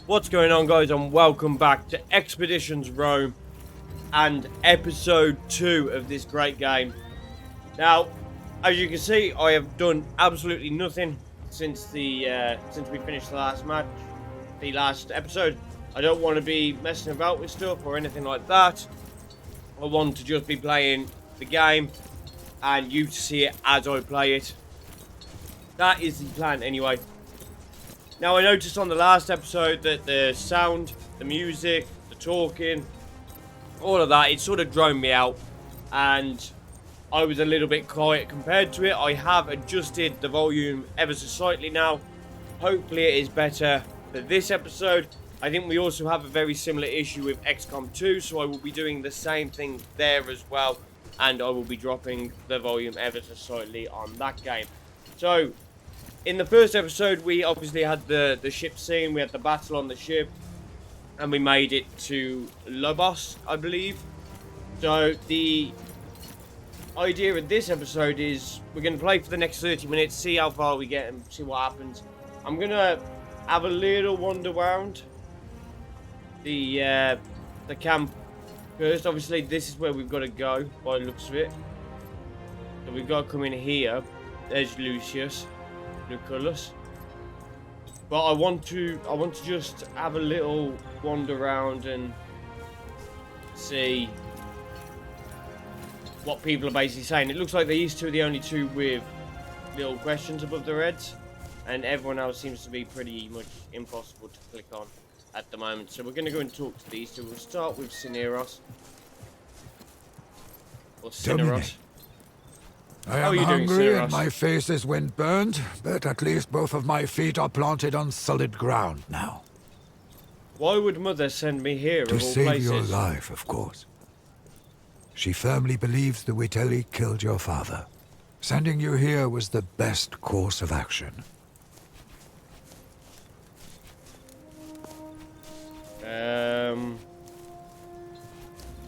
What's going on, guys, and welcome back to Expeditions Rome and episode 2 of this great game. Now, as you can see, I have done absolutely nothing since we finished the last match, the last episode. I don't want to be messing about with stuff or anything like that. I want to just be playing the game and you to see it as I play it. That is the plan anyway. Now, I noticed on the last episode that the sound, the music, the talking, all of that, it sort of droned me out. And I was a little bit quiet compared to it. I have adjusted the volume ever so slightly now. Hopefully it is better for this episode. I think we also have a very similar issue with XCOM 2, so I will be doing the same thing there as well. And I will be dropping the volume ever so slightly on that game. So, in the first episode, we obviously had the ship scene, we had the battle on the ship, and we made it to Lobos, I believe. So, the idea of this episode is we're going to play for the next 30 minutes, see how far we get and see what happens. I'm going to have a little wander around the camp first. Obviously, this is where we've got to go, by the looks of it. So, we've got to come in here. There's Lucius. Lucullus. But I want to just have a little wander around and see what people are basically saying. It looks like these two are the only two with little questions above their heads, and everyone else seems to be pretty much impossible to click on at the moment. So we're going to go and talk to these two. We'll start with Cineros. Or Cineros. I am hungry and my face is wind-burned, but at least both of my feet are planted on solid ground now. Why would Mother send me here of all places? To save your life, of course. She firmly believes the Witelli killed your father. Sending you here was the best course of action.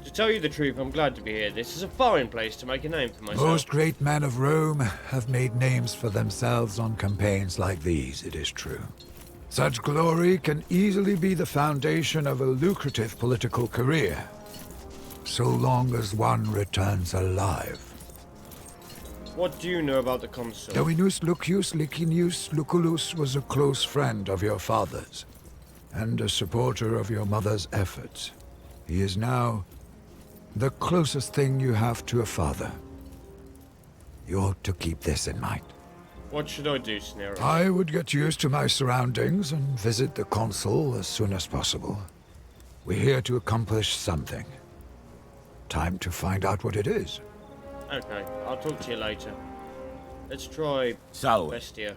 To tell you the truth, I'm glad to be here. This is a fine place to make a name for myself. Most great men of Rome have made names for themselves on campaigns like these, it is true. Such glory can easily be the foundation of a lucrative political career, so long as one returns alive. What do you know about the consul? Dominus Lucius Licinius Lucullus was a close friend of your father's, and a supporter of your mother's efforts. He is now the closest thing you have to a father. You ought to keep this in mind. What should I do, Cineros? I would get used to my surroundings and visit the consul as soon as possible. We're here to accomplish something. Time to find out what it is. Okay, I'll talk to you later. Let's try Salve. Bestia.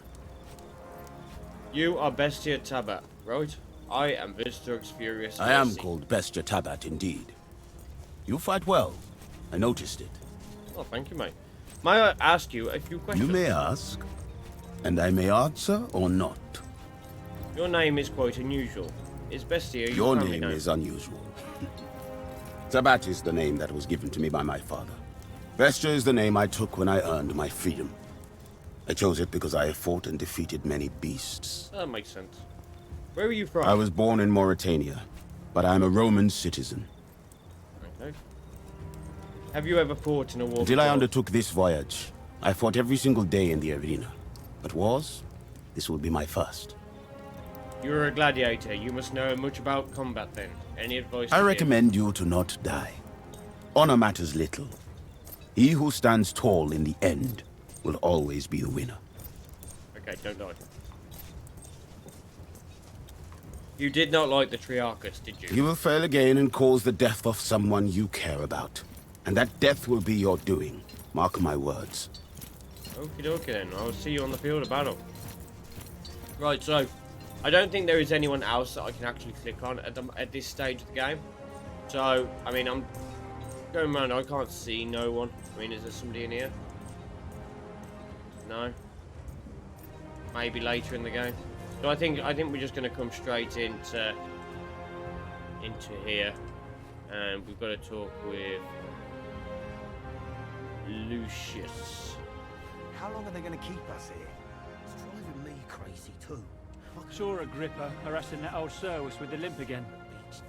You are Bestia Tabat, right? I am Vercitorix Furius Verci. I am called Bestia Tabat indeed. You fight well. I noticed it. Oh, thank you, mate. May I ask you a few questions? You may ask, and I may answer or not. Your name is quite unusual. Is Bestia your family name is unusual. Tabat is the name that was given to me by my father. Bestia is the name I took when I earned my freedom. I chose it because I have fought and defeated many beasts. That makes sense. Where are you from? I was born in Mauritania, but I am a Roman citizen. Okay. Have you ever fought in a war? Until I before? undertook this voyage, I fought every single day in the arena. But wars? This will be my first. You're a gladiator. You must know much about combat then. Any advice? I recommend you to not die. Honor matters little. He who stands tall in the end will always be the winner. Okay, don't die. You did not like the Triarchus, did you? He will fail again and cause the death of someone you care about. And that death will be your doing. Mark my words. Okie dokie then. I'll see you on the field of battle. Right, so I don't think there is anyone else that I can actually click on at this stage of the game. So, I mean, I'm going around. I can't see no one. I mean, is there somebody in here? No. Maybe later in the game. So I think we're just going to come straight into here, and we've got to talk with Lucius. How long are they going to keep us here? It's driving me crazy too. Saw Agrippa harassing that old Servus with the limp again.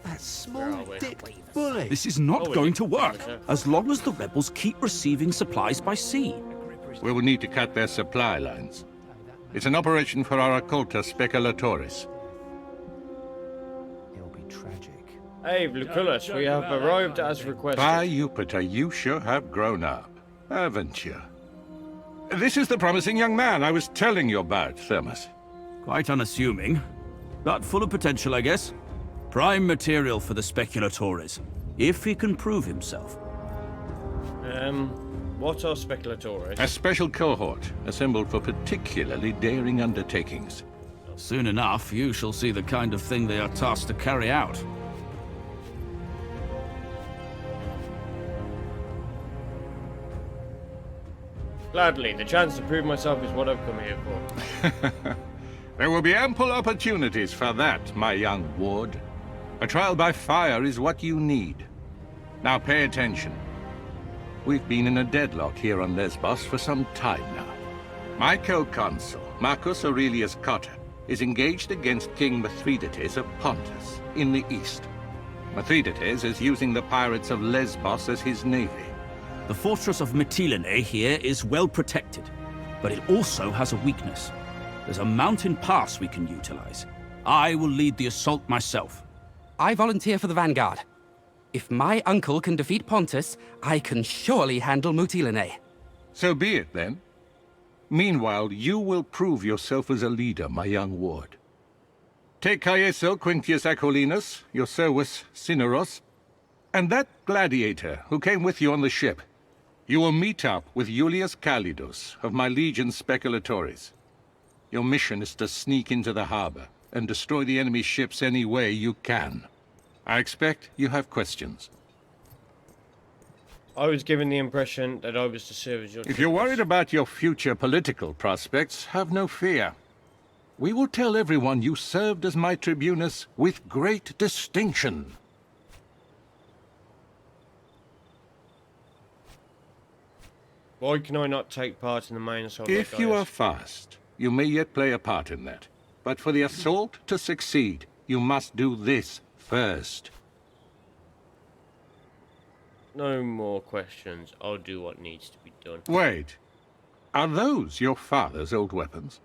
That Where small are we? dick bully. This is not Oh, going it- to work, okay. as long as the rebels keep receiving supplies by sea. We will need to cut their supply lines. It's an operation for our occulta speculatoris. It'll be tragic. Hey, Lucullus, we have arrived as requested. By Jupiter, you sure have grown up, haven't you? This is the promising young man I was telling you about, Thermus. Quite unassuming, but full of potential, I guess. Prime material for the speculatories, if he can prove himself. What are speculatores? A special cohort assembled for particularly daring undertakings. Soon enough, you shall see the kind of thing they are tasked to carry out. Gladly, the chance to prove myself is what I've come here for. There will be ample opportunities for that, my young ward. A trial by fire is what you need. Now pay attention. We've been in a deadlock here on Lesbos for some time now. My co-consul, Marcus Aurelius Cotta, is engaged against King Mithridates of Pontus, in the east. Mithridates is using the pirates of Lesbos as his navy. The fortress of Mytilene here is well protected, but it also has a weakness. There's a mountain pass we can utilize. I will lead the assault myself. I volunteer for the vanguard. If my uncle can defeat Pontus, I can surely handle Mytilene. So be it, then. Meanwhile, you will prove yourself as a leader, my young ward. Take Caeso Quintius Acollinus, your Servus Cineros, and that gladiator who came with you on the ship. You will meet up with Iulius Calidus of my legion Speculatoris. Your mission is to sneak into the harbor and destroy the enemy ships any way you can. I expect you have questions. I was given the impression that I was to serve as your... If you're worried about your future political prospects, have no fear. We will tell everyone you served as my tribunus with great distinction. Why can I not take part in the main assault? If like you Gaius? are fast, you may yet play a part in that. But for the assault to succeed, you must do this first. No more questions. I'll do what needs to be done. Wait. Are those your father's old weapons?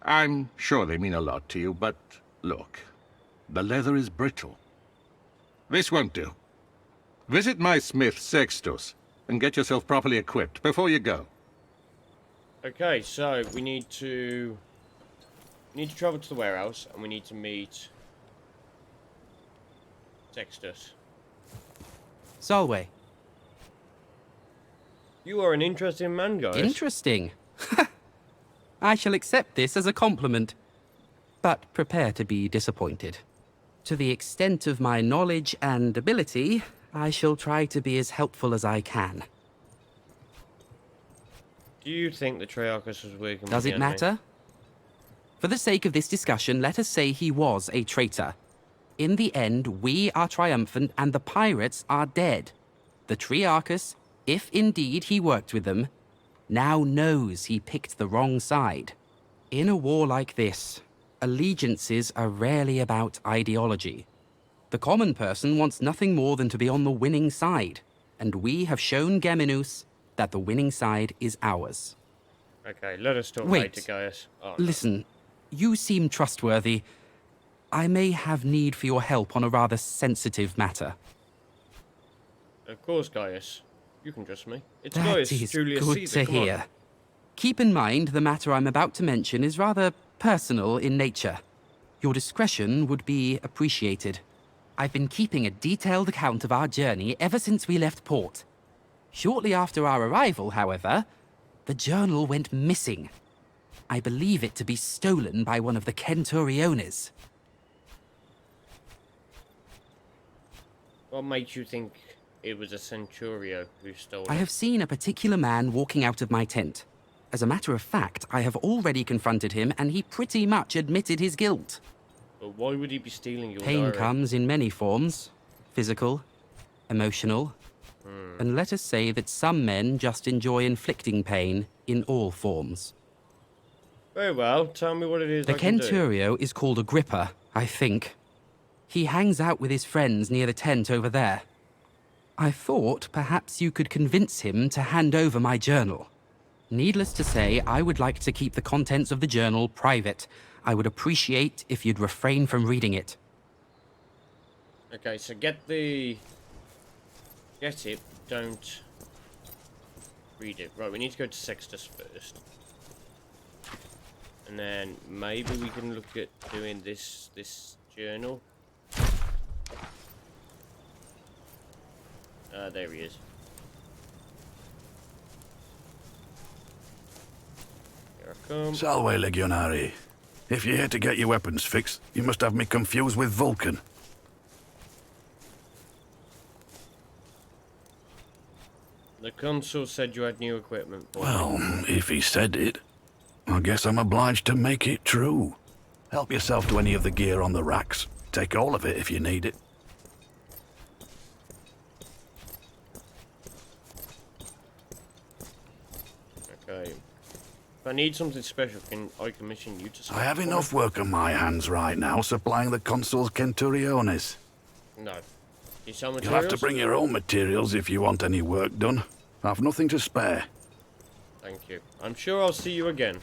I'm sure they mean a lot to you, but look. The leather is brittle. This won't do. Visit my smith, Sextus, and get yourself properly equipped before you go. Okay, so we need to travel to the warehouse, and we need to meet Sextus. Solway. You are an interesting man, guys. Interesting. I shall accept this as a compliment, but prepare to be disappointed. To the extent of my knowledge and ability, I shall try to be as helpful as I can. Do you think the Triarchus was working with Does the it enemy? matter? For the sake of this discussion, let us say he was a traitor. In the end, we are triumphant and the pirates are dead. The Triarchus, if indeed he worked with them, now knows he picked the wrong side. In a war like this, allegiances are rarely about ideology. The common person wants nothing more than to be on the winning side, and we have shown Geminus that the winning side is ours. Okay, let us talk Wait. later, Gaius. Oh, no. Listen, you seem trustworthy. I may have need for your help on a rather sensitive matter. Of course, Gaius. You can trust me. It's That Gaius is Julius good Caesar. to Come on. hear. Keep in mind the matter I'm about to mention is rather personal in nature. Your discretion would be appreciated. I've been keeping a detailed account of our journey ever since we left port. Shortly after our arrival, however, the journal went missing. I believe it to be stolen by one of the Centuriones. What makes you think it was a Centurio who stole I it? have seen a particular man walking out of my tent. As a matter of fact, I have already confronted him and he pretty much admitted his guilt. But why would he be stealing your Pain diary? comes in many forms. Physical, emotional, and let us say that some men just enjoy inflicting pain in all forms. Very well. Tell me what it is The I can do. Centurio is called Agrippa, I think. He hangs out with his friends near the tent over there. I thought perhaps you could convince him to hand over my journal. Needless to say, I would like to keep the contents of the journal private. I would appreciate if you'd refrain from reading it. Okay, so get it, don't read it. Right, we need to go to Sextus first. And then maybe we can look at doing this journal. There he is. Here I come. Salve, Legionari. If you're here to get your weapons fixed, you must have me confused with Vulcan. The consul said you had new equipment for me. Well, if he said it, I guess I'm obliged to make it true. Help yourself to any of the gear on the racks. Take all of it if you need it. Okay. If I need something special, can I commission you to I have enough work on my hands right now supplying the consul's centuriones. No. You sell You'll materials? have to bring your own materials if you want any work done. I've nothing to spare. Thank you. I'm sure I'll see you again.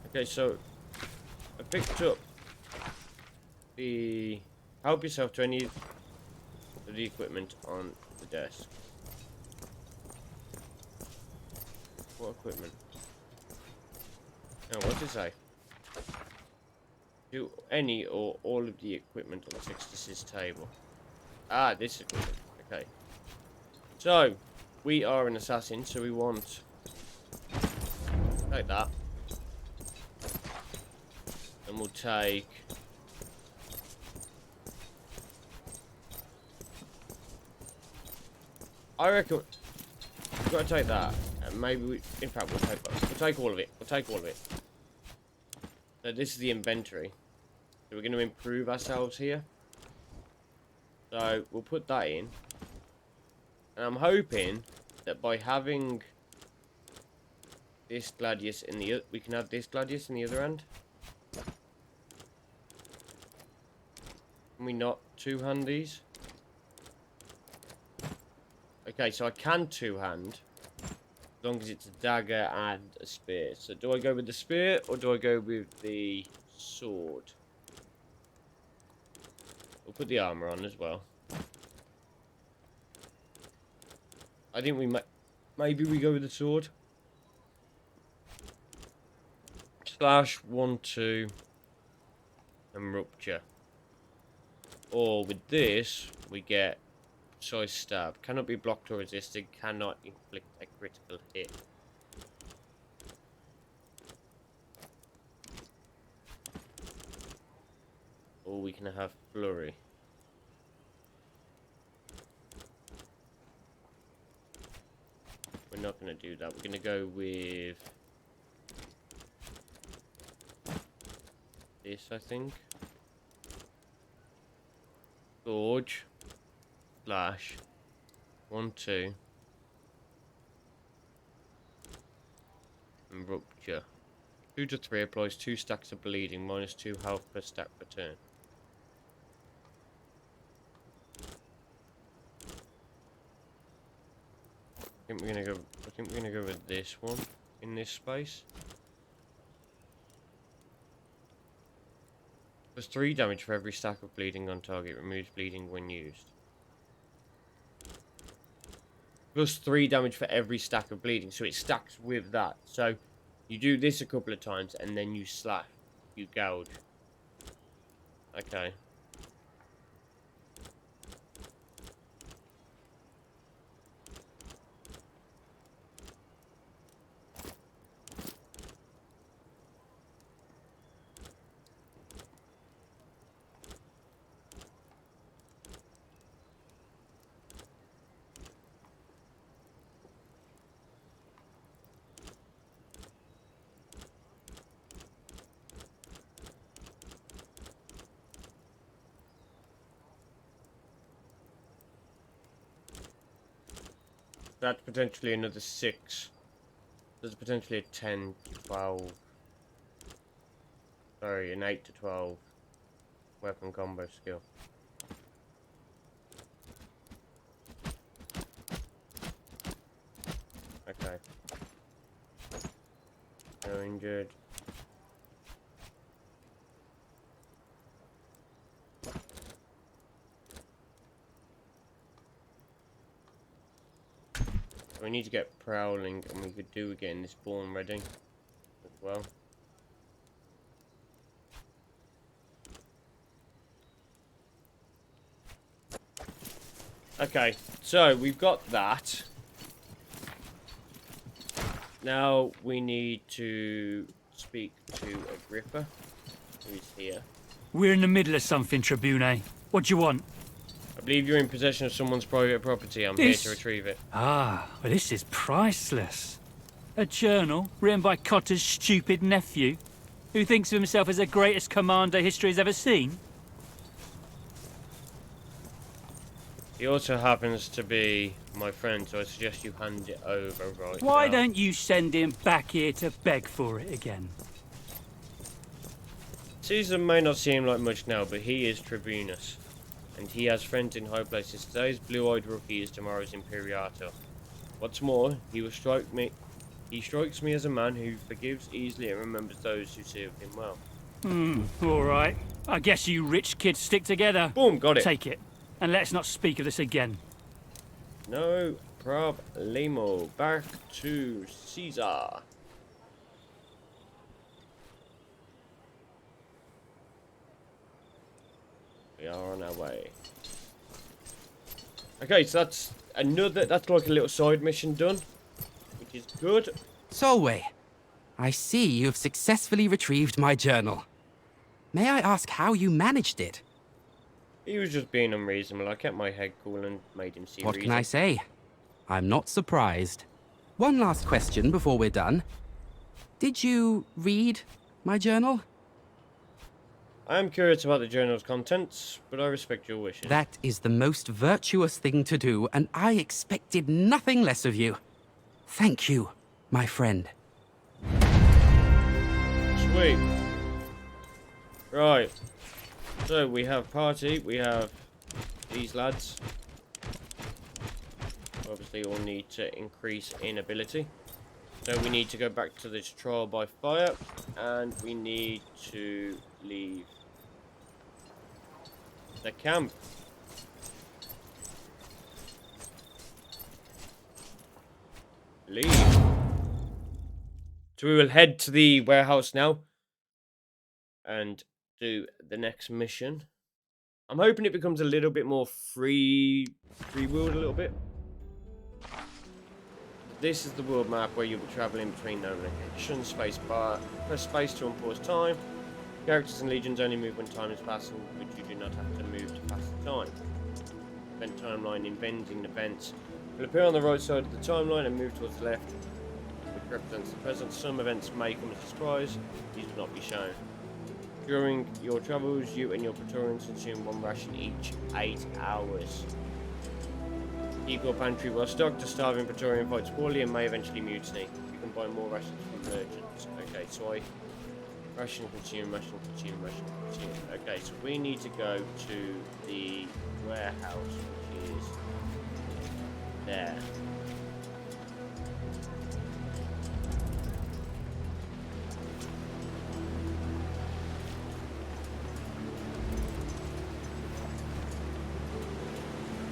Okay, so I picked up the help yourself to any of the equipment on the desk. What equipment? No, what's it say? Do any or all of the equipment on Sextus's table. Ah, this equipment. Okay. So, we are an assassin, so we want like that. And we'll take I reckon we've got to take that. And maybe we in fact we'll take all of it. We'll take all of it. So this is the inventory. So we're gonna improve ourselves here. So we'll put that in. And I'm hoping that by having this gladius in the we can have this gladius in the other end. Can we not two-hand these? Okay, so I can two-hand as long as it's a dagger and a spear. So do I go with the spear or do I go with the sword? We'll put the armor on as well. I think we maybe we go with the sword. Slash 1, 2 and rupture. Or with this we get precise stab. Cannot be blocked or resisted. Cannot inflict a critical hit. Or we can have flurry. We're not going to do that. We're going to go with this, I think. Gorge. Slash. 1, 2. And rupture. 2 to 3 applies 2 stacks of bleeding, minus 2 health per stack per turn. I think we're gonna go with this one in this space. Does 3 damage for every stack of bleeding on target. Removes bleeding when used. Plus 3 damage for every stack of bleeding, so it stacks with that. So you do this a couple of times and then you slash, you gouge. Okay. That's potentially another 6. There's potentially a 10, 12. Sorry, an 8 to 12 weapon combo skill. Okay. No injured. We need to get prowling, and we could do with getting this spawn ready as well. Okay, so we've got that. Now we need to speak to Agrippa, who's here. We're in the middle of something, Tribune. What do you want? I believe you're in possession of someone's private property. I'm here to retrieve it. Ah, well, this is priceless. A journal written by Cotter's stupid nephew, who thinks of himself as the greatest commander history has ever seen. He also happens to be my friend, so I suggest you hand it over right now. Why don't you send him back here to beg for it again? Caesar may not seem like much now, but he is Tribunus, and he has friends in high places. Today's blue-eyed rookie is tomorrow's Imperator. What's more, he strikes me as a man who forgives easily and remembers those who serve him well. All right. I guess you rich kids stick together. Boom, got it. Take it, and let's not speak of this again. No problemo. Back to Caesar. We are on our way. Okay, so that's like a little side mission done, which is good. Solway, I see you've successfully retrieved my journal. May I ask how you managed it? He was just being unreasonable. I kept my head cool and made him see What reason. can I say? I'm not surprised. One last question before we're done. Did you read my journal? I am curious about the journal's contents, but I respect your wishes. That is the most virtuous thing to do, and I expected nothing less of you. Thank you, my friend. Sweet. Right. So we have party, we have these lads. Obviously all need to increase in ability. So we need to go back to this trial by fire, and we need to leave the camp. Leave. So we will head to the warehouse now and do the next mission. I'm hoping it becomes a little bit more free world a little bit. This is the world map where you'll be travelling between known locations. Space bar, press space to unpause time. Characters and legions only move when time is passing, which you do not have to move to pass the time. Event timeline, inventing events will appear on the right side of the timeline and move towards the left, which represents the present. Some events may come as a surprise, these will not be shown. During your travels, you and your Praetorians consume one ration each 8 hours. Keep your pantry well stocked. A starving Praetorian fights poorly and may eventually mutiny. You can buy more rations from merchants. Okay, so ration consume, ration consume, ration consume. Okay, so we need to go to the warehouse, which is there.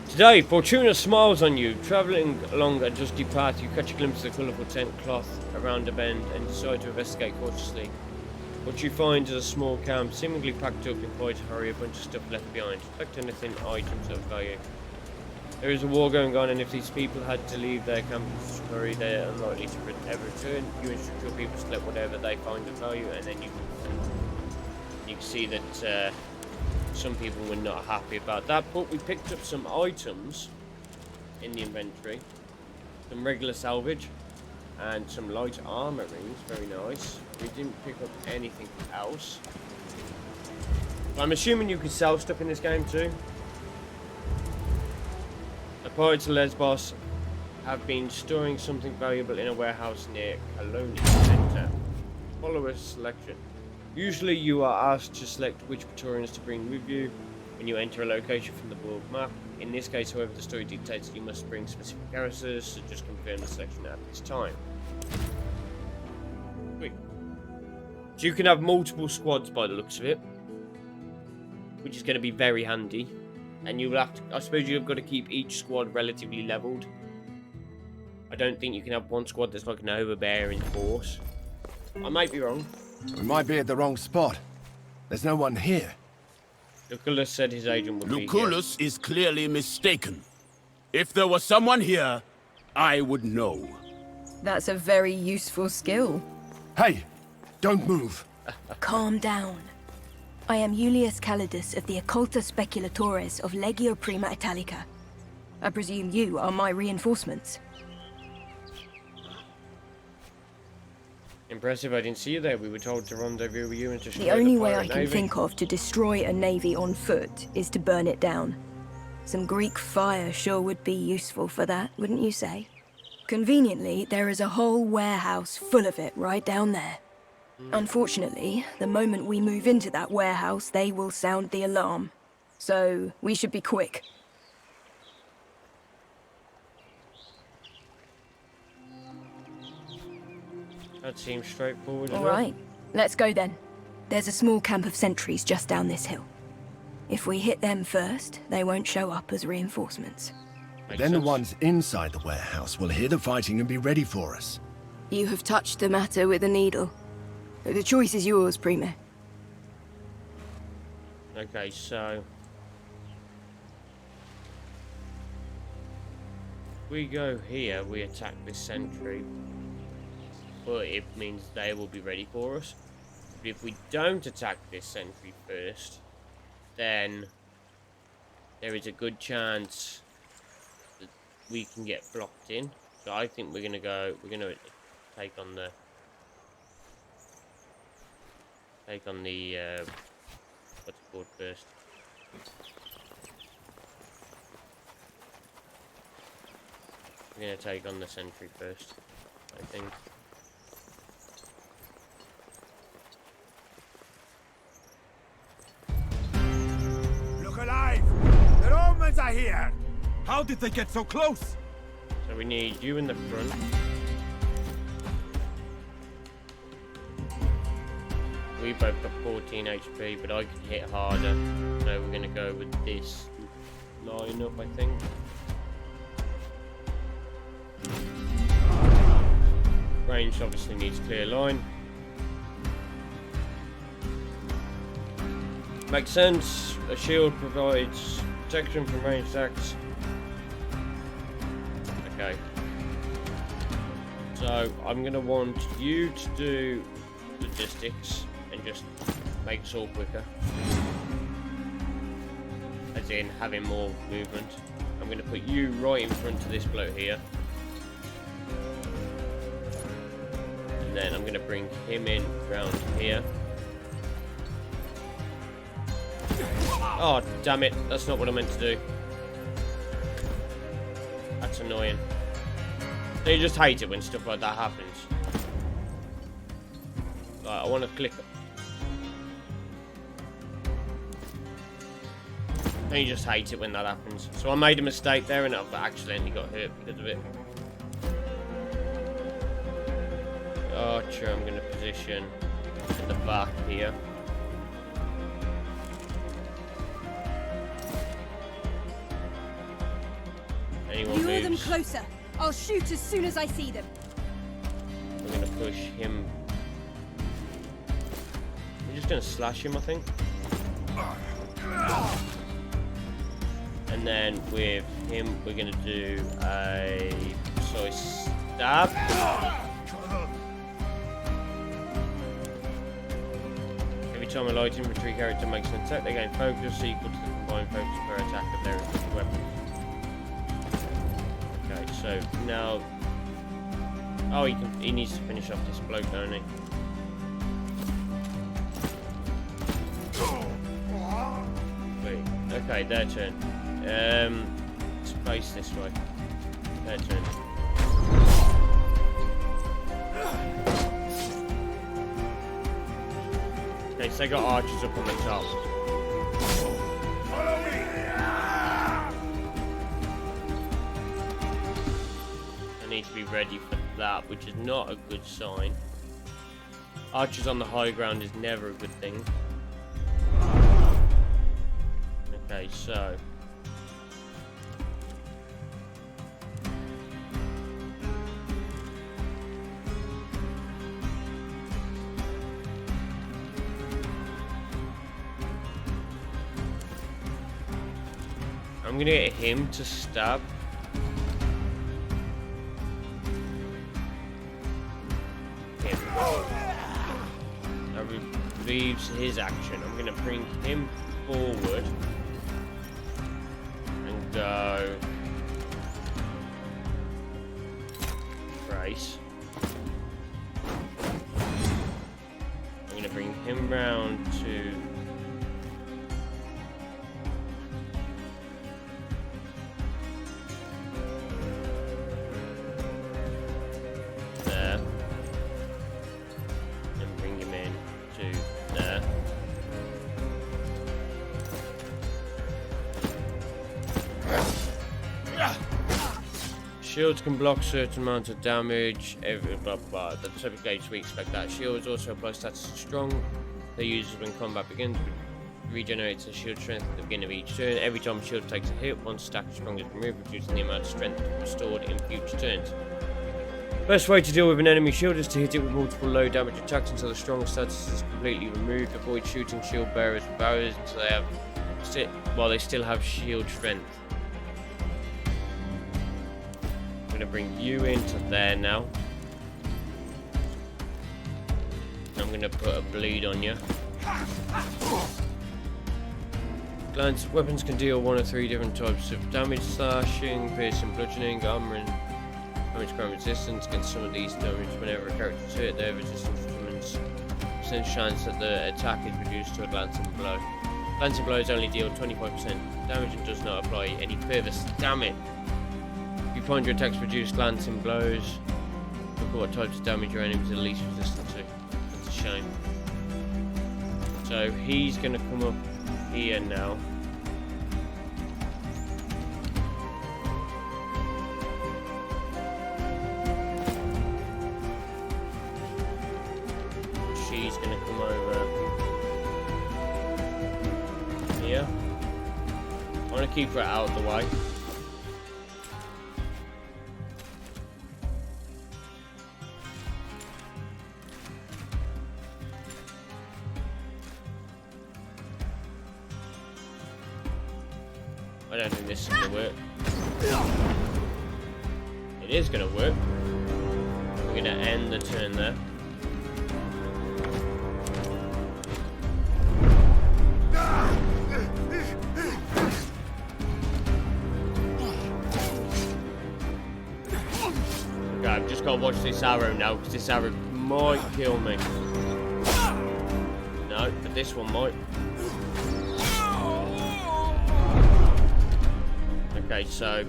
Today, Fortuna smiles on you. Travelling along a dusty path, you catch a glimpse of the colourful tent cloth around a bend and decide to investigate cautiously. What you find is a small camp, seemingly packed up in quite a hurry, a bunch of stuff left behind. Collect anything, items of value. There is a war going on, and if these people had to leave their camp in hurry, they are unlikely to ever return. You instruct your people to collect whatever they find of value, and then you can see that some people were not happy about that, but we picked up some items in the inventory. Some regular salvage and some light armor rings, very nice. We didn't pick up anything else. I'm assuming you can sell stuff in this game too. The pirates of Lesbos have been storing something valuable in a warehouse near Colonia Center. Follow a selection. Usually you are asked to select which Praetorians to bring with you when you enter a location from the board map. In this case, however, the story dictates that you must bring specific characters, so just confirm the selection at this time. Sweet. So you can have multiple squads by the looks of it, which is going to be very handy. And you will have to, I suppose you've got to keep each squad relatively leveled. I don't think you can have one squad that's like an overbearing force. I might be wrong. We might be at the wrong spot. There's no one here. Lucullus said his agent would be here. Lucullus is clearly mistaken. If there was someone here, I would know. That's a very useful skill. Hey, don't move. Calm down. I am Julius Calidus of the Occulta Speculatores of Legio Prima Italica. I presume you are my reinforcements. Impressive, I didn't see you there. We were told to rendezvous with you and to The only way I can think of to destroy a navy on foot is to burn it down. Some Greek fire sure would be useful for that, wouldn't you say? Conveniently, there is a whole warehouse full of it right down there. Unfortunately, the moment we move into that warehouse, they will sound the alarm. So, we should be quick. That seems straightforward. All right, let's go then. There's a small camp of sentries just down this hill. If we hit them first, they won't show up as reinforcements. Then the ones inside the warehouse will hear the fighting and be ready for us. You have touched the matter with a needle. The choice is yours, Prima. Okay, so we go here, we attack this sentry, but it means they will be ready for us. But if we don't attack this sentry first, then there is a good chance that we can get blocked in. So I think we're gonna take on the what's it called first. We're gonna take on the sentry first, I think. Look alive! The Romans are here! How did they get so close? So we need you in the front. We both got 14 HP, but I can hit harder. So we're gonna go with this lineup, I think. Range obviously needs clear line. Makes sense. A shield provides protection from ranged attacks. Okay. So I'm gonna want you to do logistics and just make us all quicker. As in having more movement. I'm gonna put you right in front of this bloke here. And then I'm gonna bring him in round here. Oh, damn it. That's not what I meant to do. That's annoying. So you just hate it when stuff like that happens. Right, I want to click. And you just hate it when that happens. So I made a mistake there and I've accidentally got hurt because of it. Archer, I'm going to position in the back here. Anyone Lure them moves, closer. I'll shoot as soon as I see them. we're going to push him. We're just going to slash him, I think. And then with him, we're going to do a precise stab. Every time a light infantry character makes an attack, they gain focus equal to the combined focus per attack of their equipped weapons. Okay, so now... Oh, he needs to finish off this bloke, don't he? Wait, okay, their turn. Space this way. Their turn. Yes, they got archers up on the top. Follow me! I need to be ready for that, which is not a good sign. Archers on the high ground is never a good thing. Okay, so... I'm gonna get him to stab. Him. That relieves his action. I'm gonna bring him forward and go Brace. I'm gonna bring him round to there and bring him in to there. Shields can block certain amount of damage, every blah blah. The type of gauge we expect that. Shields also apply stats strong. They use when combat begins. Regenerates the shield strength at the beginning of each turn. Every time shield takes a hit, one stack of strong is removed, reducing the amount of strength restored in future turns. Best way to deal with an enemy shield is to hit it with multiple low damage attacks until the strong status is completely removed. Avoid shooting shield bearers with arrows until they have while they still have shield strength. I'm gonna bring you into there now. I'm gonna put a bleed on you. Glance weapons can deal 1 of 3 different types of damage: slashing, piercing, bludgeoning, armor, and damage crime resistance. Against some of these damage, whenever a character is hit, their resistance determines percent chance that the attack is reduced to a glancing blow. Glancing blows only deal 25% damage and does not apply any further damage. If you find your attacks reduce glancing blows, look at what types of damage your enemies are least resistant to. That's a shame. So he's gonna come up here now. She's gonna come over here. I want to keep her out of the way. I don't think this is gonna work. It is gonna work. We're gonna end the turn there. Okay, I've just gotta watch this arrow now, because this arrow might kill me. No, but this one might. Okay, so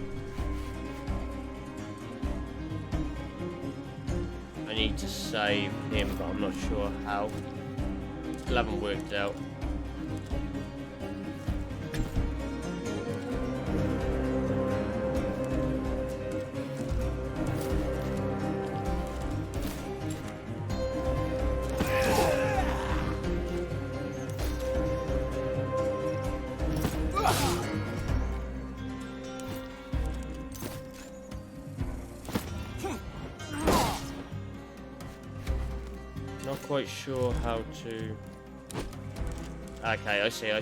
I need to save him, but I'm not sure how. Still haven't worked out. Not quite sure how to... Okay, I see.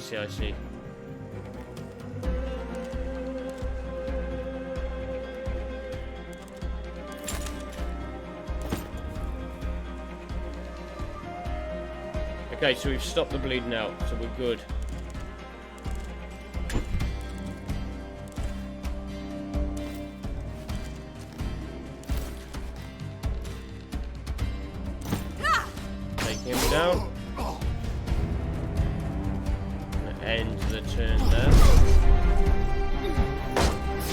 Okay, so we've stopped the bleeding out, so we're good. Him down. End the turn there.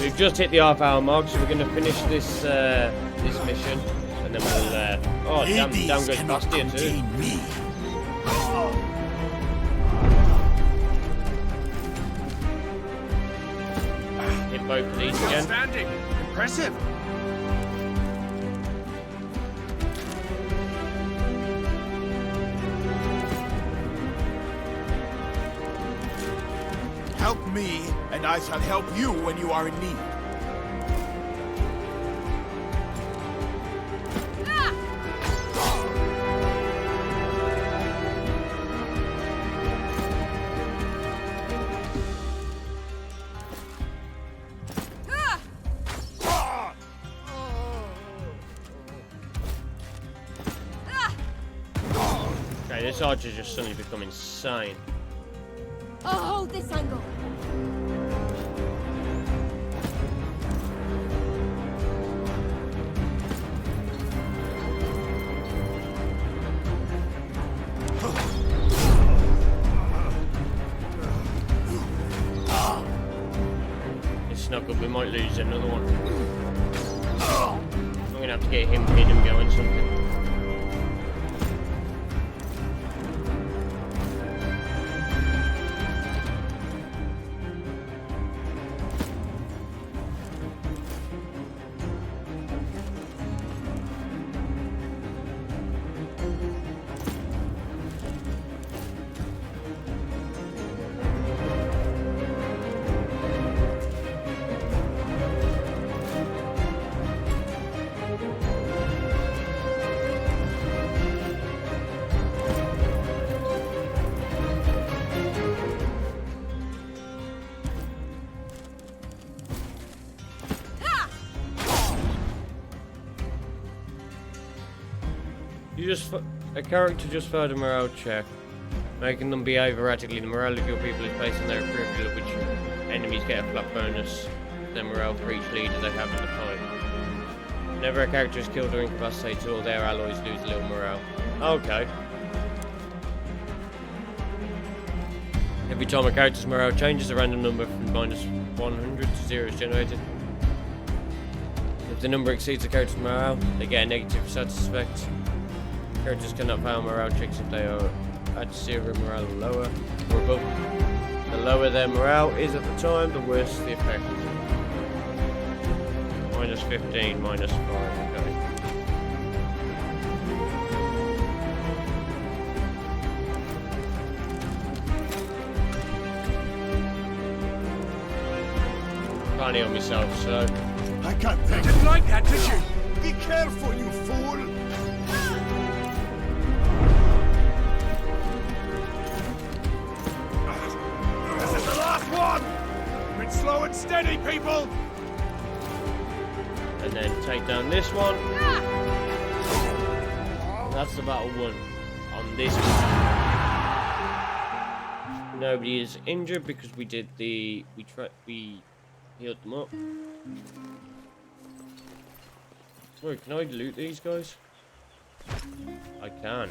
We've just hit the half-hour mark, so we're going to finish this this mission, and then we'll. Oh, damn goes past here too. both of these again. Outstanding. Impressive. Help me, and I shall help you when you are in need. Okay, this archer's just suddenly become insane. I'll hold this angle. It's not good, we might lose another one. I'm gonna have to get him going something. A character just failed a morale check, making them behave erratically. The morale of your people is based on their approval, of which enemies get a flat bonus to their morale for each leader they have in the fight. Whenever a character is killed or incapacitated, all their allies lose a little morale. Okay. Every time a character's morale changes, a random number from -100 to 0 is generated. If the number exceeds the character's morale, they get a negative status effect. Characters cannot fail morale checks if they are at 0 morale or lower or above. The lower their morale is at the time, the worse the effect. -15, -5, okay. Can't heal myself, so... I can't think. Didn't like that, did you? Be careful, you fool! This is the last one! Been slow and steady, people! And then take down this one. That's the battle won on this one. Nobody is injured because we did the... we healed them up. Wait, can I loot these guys? I can.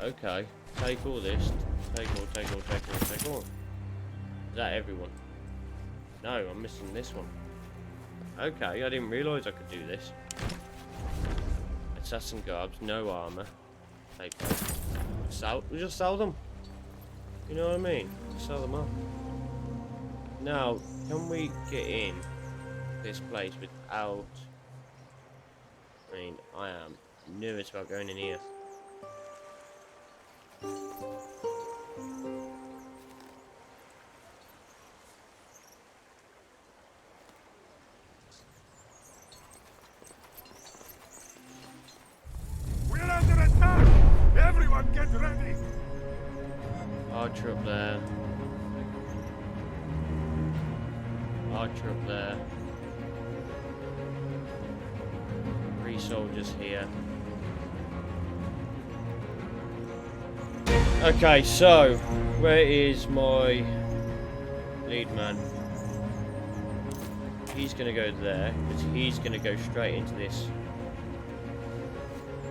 Okay. Take all this. Take all. Is that everyone? No, I'm missing this one. Okay, I didn't realise I could do this. Assassin garbs, no armour. Paper. Just sell them. You know what I mean? Just sell them off. Now, can we get in this place without... I mean, I am nervous about going in here. We're under attack! Everyone get ready! Archer up there. Archer up there. 3 soldiers here. Okay, so where is my lead man? He's gonna go there because he's gonna go straight into this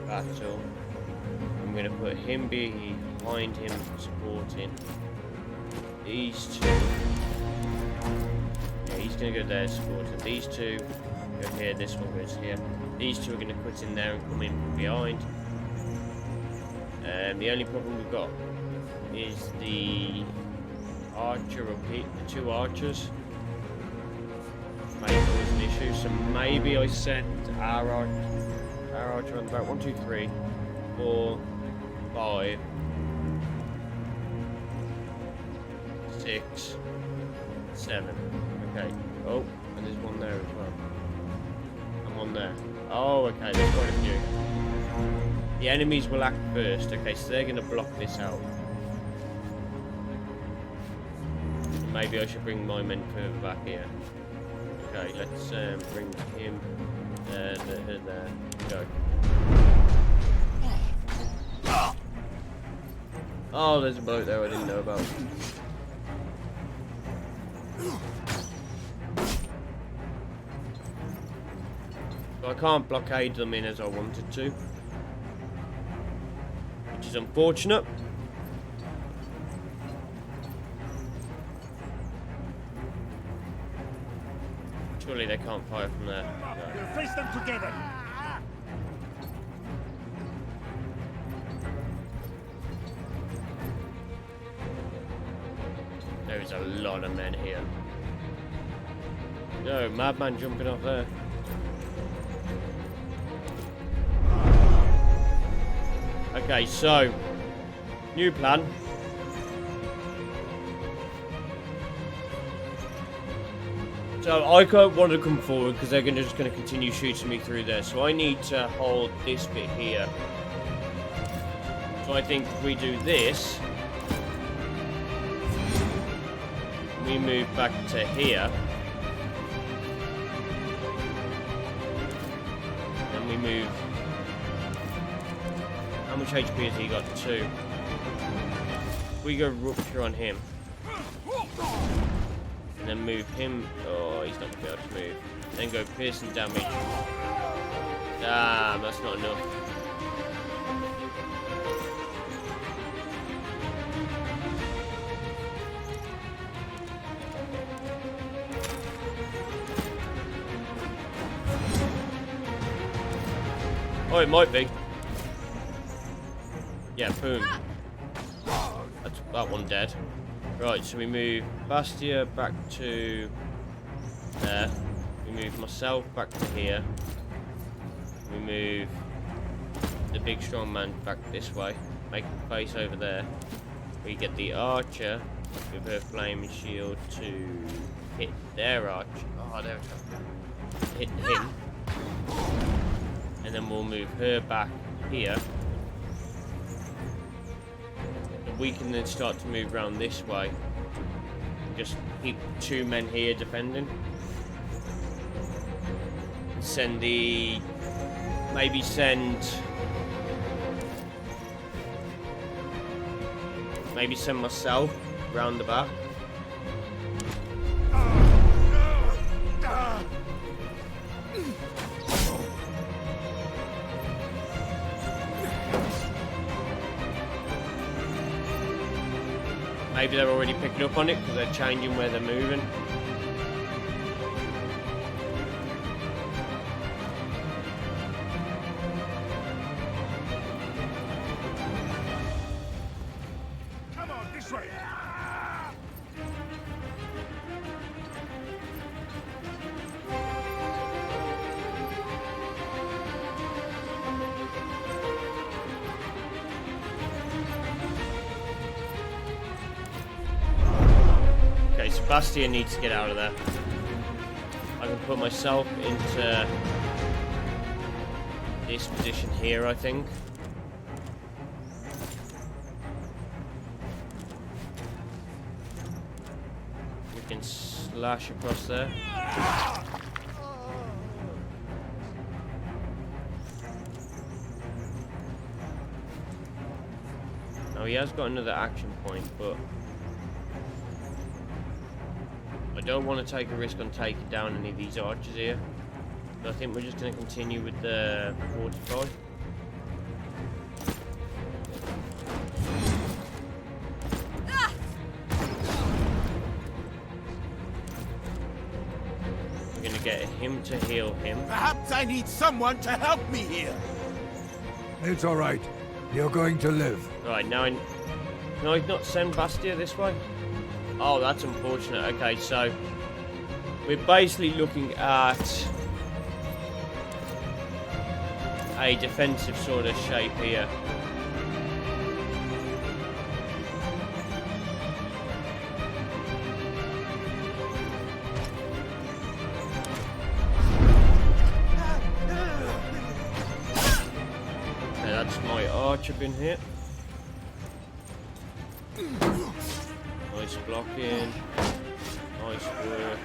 battle. I'm gonna put him behind him, supporting these two. Yeah, he's gonna go there supporting these two. Go here. This one goes here. These two are gonna quit in there and come in from behind. The only problem we've got is the archer up here, the 2 archers. Maybe it was an issue, so maybe I sent our archer on the back. 1, 2, 3, 4, 5, 6, 7. Okay. Oh, and there's one there as well. And one there. Oh, okay, there's quite a few. The enemies will act first. Okay, so they're going to block this out. Maybe I should bring my men further back here. Okay, let's bring him there. Go. Oh, there's a boat there I didn't know about. So I can't blockade them in as I wanted to, which is unfortunate. Surely they can't fire from there. No. We'll face them together. There is a lot of men here. No, madman jumping off there. Okay, so new plan. So I don't want to come forward because they're just going to continue shooting me through there. So I need to hold this bit here. So I think if we do this, we move back to here. Then we move. How much HP has he got? 2. We go rupture on him. And then move him. Oh, he's not going to be able to move. Then go piercing damage. Damn, that's not enough. Oh, it might be. Yeah, boom. That's that one dead. Right, so we move Bastia back to there. We move myself back to here. We move the big strong man back this way. Make a face over there. We get the archer with her flaming shield to hit their archer. Oh, there we go. Hit him. And then we'll move her back here. And we can then start to move around this way. Just keep 2 men here defending. Send the... Maybe send myself round the back. Maybe they're already picking up on it because they're changing where they're moving. Come on, this way. Okay, Sebastian needs to get out of there. I can put myself into this position here, I think. We can slash across there. Now he has got another action point, but I don't want to take a risk on taking down any of these archers here. So I think we're just going to continue with the fortify. We're going to get him to heal him. Perhaps I need someone to help me here. It's all right. You're going to live. Right, now can I not send Bastia this way? Oh, that's unfortunate. Okay, so we're basically looking at a defensive sort of shape here. Okay, that's my archer been hit. Nice blocking. Nice work.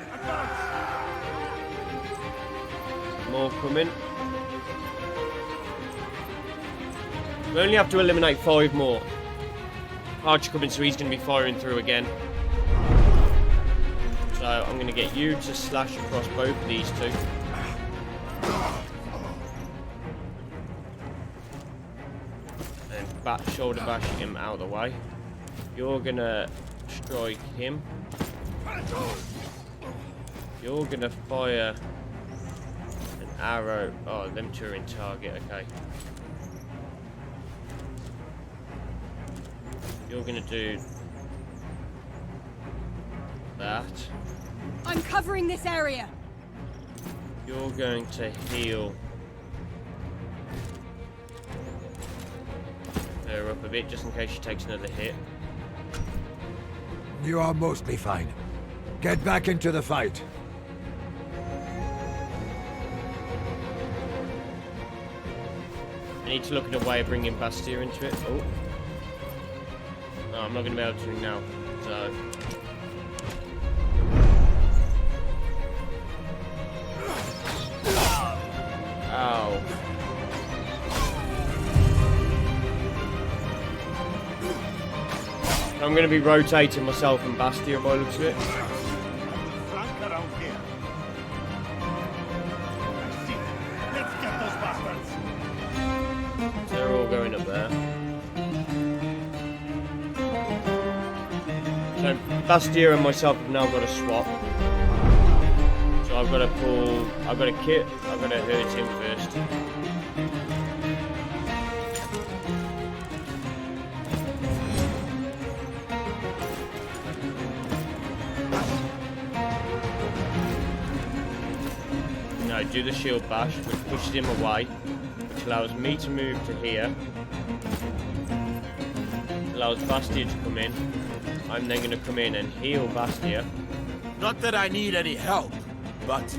More coming. We only have to eliminate 5 more. Archer coming, so he's going to be firing through again. So I'm going to get you to slash across both of these two. And shoulder bashing him out of the way. You're going to strike him. You're going to fire an arrow. Oh, them two are in target, okay. You're gonna do that. I'm covering this area. You're going to heal her up a bit just in case she takes another hit. You are mostly fine. Get back into the fight. I need to look at a way of bringing Bastia into it. Oh. No, I'm not going to be able to now, so... Ow. I'm going to be rotating myself and Bastia by the looks of it. Flank around here. Let's get those bastards. So they're all going up there. So Bastia and myself have now got a swap. So I've got to pull, I've got a kit, I've got to hurt him first. No, do the shield bash, which pushes him away, which allows me to move to here. Allows Bastia to come in. I'm then going to come in and heal Bastia. Not that I need any help, but...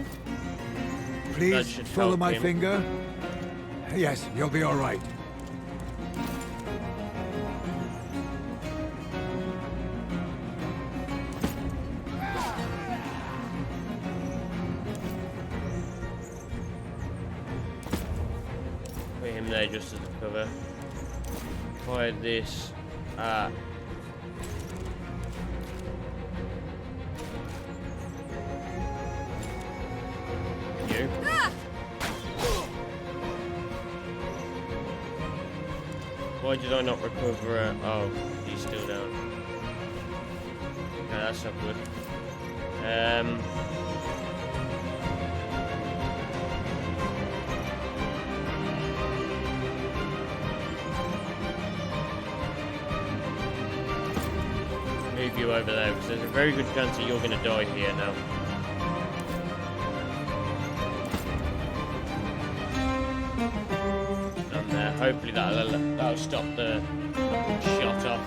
Please follow my finger. Yes, you'll be all right. Put him there just as a cover. Fire this at you. Why did I not recover? Oh, he's still down. Okay, that's not good. Move you over there because there's a very good chance that you're going to die here now. And hopefully that'll stop the shot off.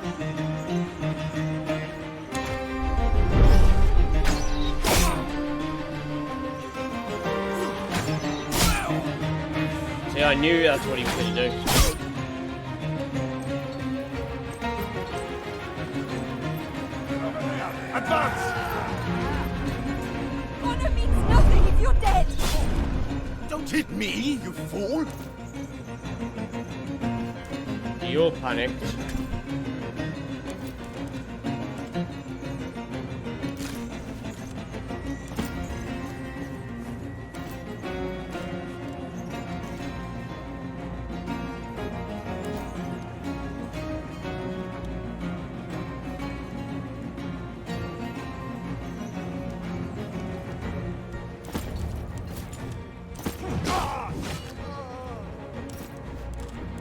See, I knew that's what he was going to do. Advance! Honor means nothing if you're dead. Don't hit me, you fool! You're panicked.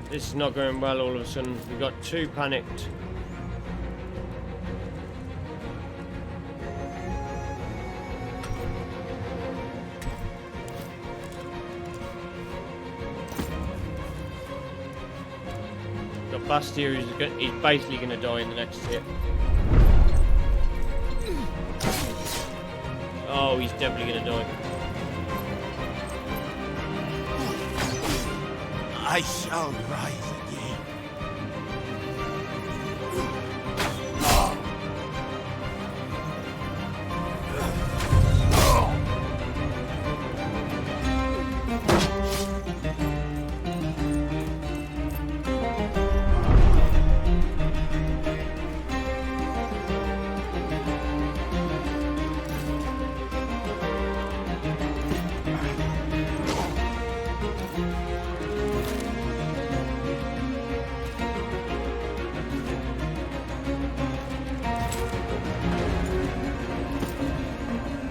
This is not going well all of a sudden. We've got two panicked. fast here, he's basically going to die in the next hit. Oh, he's definitely going to die. I shall rise again.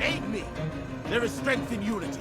Aid me! There is strength in unity.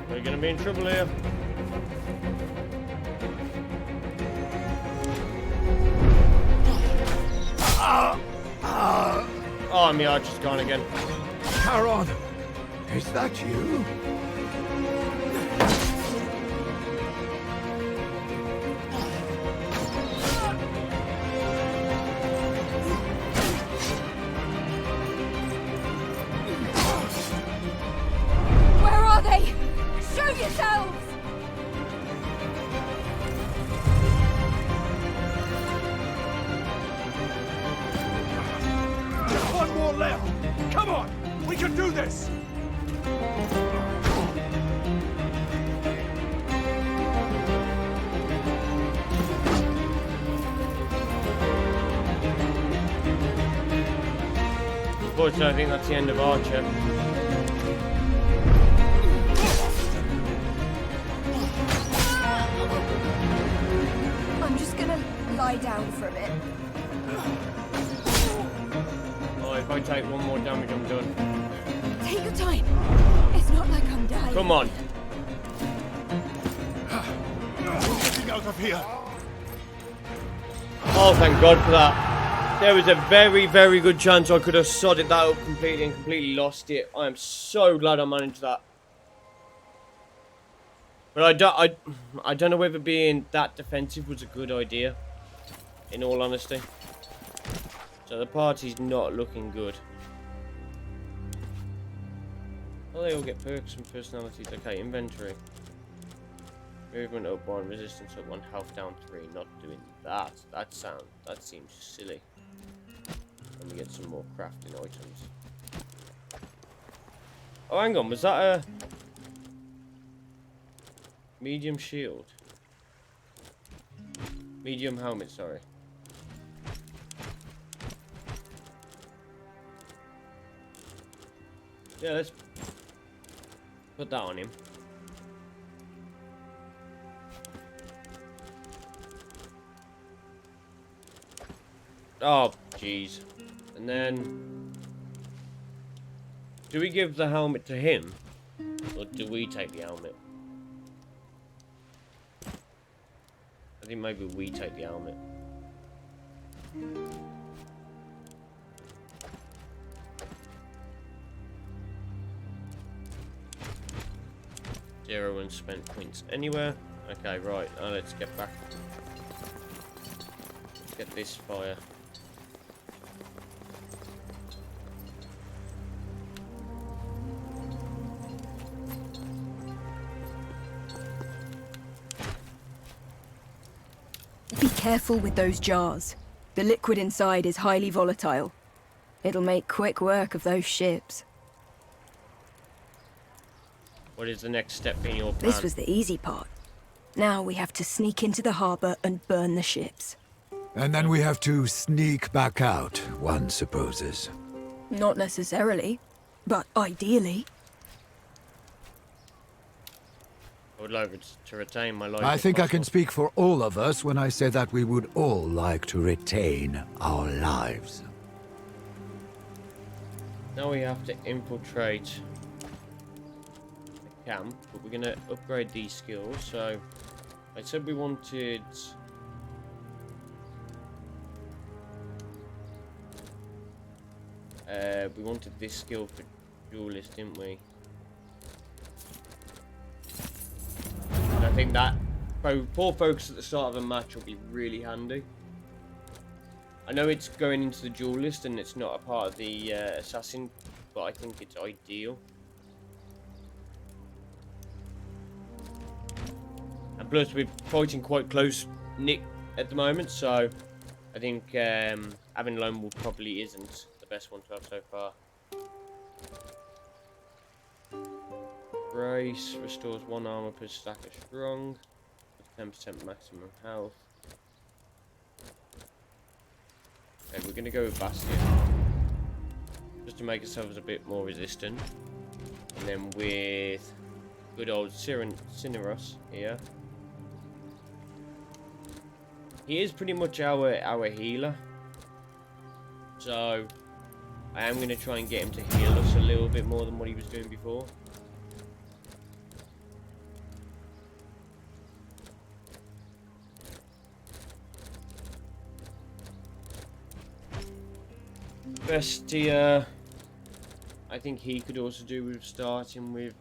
We're going to be in trouble here. Oh, my archer's gone again. Charon, is that you? Where are they? Show yourselves! Just one more left. Come on, we can do this. Unfortunately, I think that's the end of Archer. I'm just gonna lie down for a bit. Oh, if I take one more damage, I'm done. Take your time. It's not like I'm dying. Come on. Getting out of here. Oh, thank God for that. There was a very, very good chance I could have sodded that up completely and completely lost it. I am so glad I managed that. But I don't know whether being that defensive was a good idea, in all honesty. So the party's not looking good. Oh, they all get perks and personalities. Okay, inventory. Movement up 1, resistance up 1, health down 3. Not doing that. That seems silly. Let me get some more crafting items. Oh, hang on. Was that a medium shield? Medium helmet, sorry. Yeah, let's put that on him. Oh, jeez. And then, do we give the helmet to him, or do we take the helmet? I think maybe we take the helmet. Zero unspent points anywhere. Okay, right. Now let's get back. Let's get this fire. Be careful with those jars. The liquid inside is highly volatile. It'll make quick work of those ships. What is the next step in your plan? This was the easy part. Now we have to sneak into the harbor and burn the ships. And then we have to sneak back out, one supposes. Not necessarily, but ideally. I would like to retain my life. I if think I can possible. speak for all of us when I say that we would all like to retain our lives. Now we have to infiltrate the camp, but we're going to upgrade these skills. So I said we wanted... we wanted this skill for duelist, didn't we? And I think that poor focus at the start of a match will be really handy. I know it's going into the duelist and it's not a part of the assassin, but I think it's ideal. And plus we're fighting quite close Nick at the moment, so I think having lone wolf probably isn't the best one to have so far. Brace restores 1 armor per stack of strong, 10% maximum health. Okay, we're gonna go with Bastion just to make ourselves a bit more resistant, and then with good old Cineros here. He is pretty much our healer, so I am going to try and get him to heal us a little bit more than what he was doing before. Bestia, I think he could also do with starting with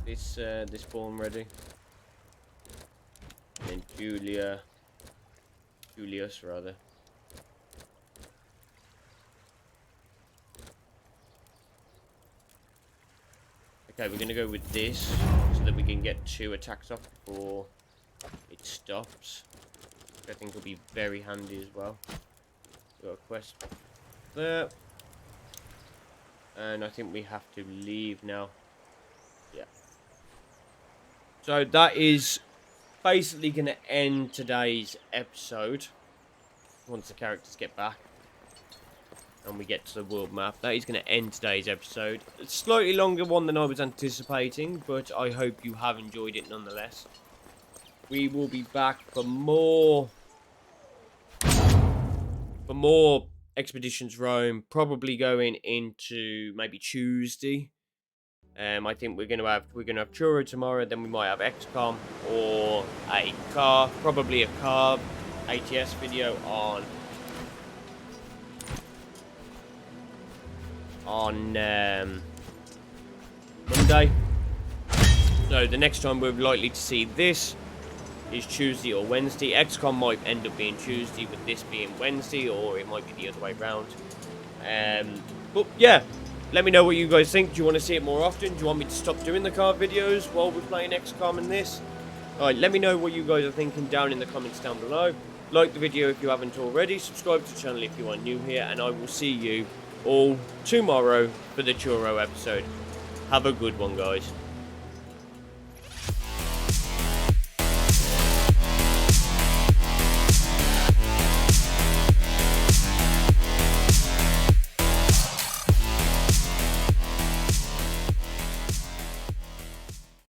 this this form ready. And Julius rather. Okay, we're gonna go with this so that we can get 2 attacks off before it stops. Which I think will be very handy as well. Got a quest there. And I think we have to leave now. Yeah. So that is basically going to end today's episode. Once the characters get back and we get to the world map, that is going to end today's episode. It's a slightly longer one than I was anticipating, but I hope you have enjoyed it nonetheless. We will be back for more Expeditions Rome, probably going into maybe Tuesday. I think we're gonna have Churro tomorrow, then we might have XCOM or a car, probably a carb ATS video on Monday. So the next time we're likely to see this is Tuesday or Wednesday. XCOM might end up being Tuesday with this being Wednesday, or it might be the other way round. But yeah, let me know what you guys think. Do you want to see it more often? Do you want me to stop doing the card videos while we're playing XCOM and this? Alright, let me know what you guys are thinking down in the comments down below. Like the video if you haven't already. Subscribe to the channel if you are new here. And I will see you all tomorrow for the Churro episode. Have a good one, guys.